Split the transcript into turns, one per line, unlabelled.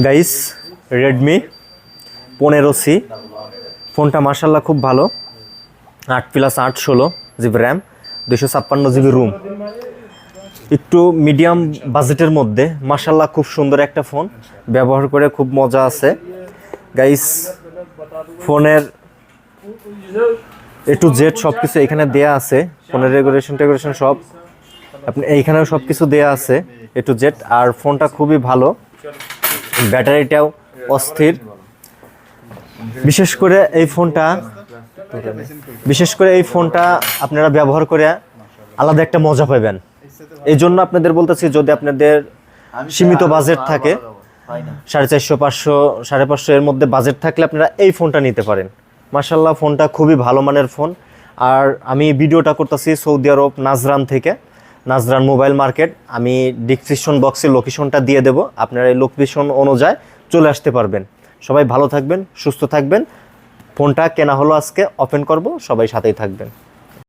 guys Redmi 15C ফোনটা মাশাআল্লাহ খুব ভালো 8+8 16GB র্যাম 256GB রুম একটু মিডিয়াম বাজেটের মধ্যে মাশাআল্লাহ খুব সুন্দর একটা ফোন ব্যবহার করে খুব মজা আছে গাইস ফোনের A to Z সব কিছু এখানে দেয়া আছে ফোনের রেগুলেশন সব আপনি এইখানেও সব কিছু দেয়া আছে A to Z আর ফোনটা খুবই ভালো ব্যাটারিটাও অস্থির বিশেষ করে এই ফোনটা আপনারা ব্যবহার করে আলাদা একটা মজা পাবেন এই জন্য আপনাদের বলতেছি যদি আপনাদের সীমিত বাজেট থাকে 450 500 550 এর মধ্যে বাজেট থাকলে আপনারা এই ফোনটা নিতে পারেন মাশাআল্লাহ ফোনটা খুবই ভালো মানের ফোন আর আমি ভিডিওটা করতেছি সৌদি আরব নাজরান থেকে নাজরান মোবাইল মার্কেট আমি ডেসক্রিপশন বক্সে লোকেশনটা দিয়ে দেব আপনারা এই লোকেশন অনুযায়ী চলে আসতে পারবেন সবাই ভালো থাকবেন সুস্থ থাকবেন ফোনটা কেনা হলো আজকে ওপেন করব সবাই সাথেই থাকবেন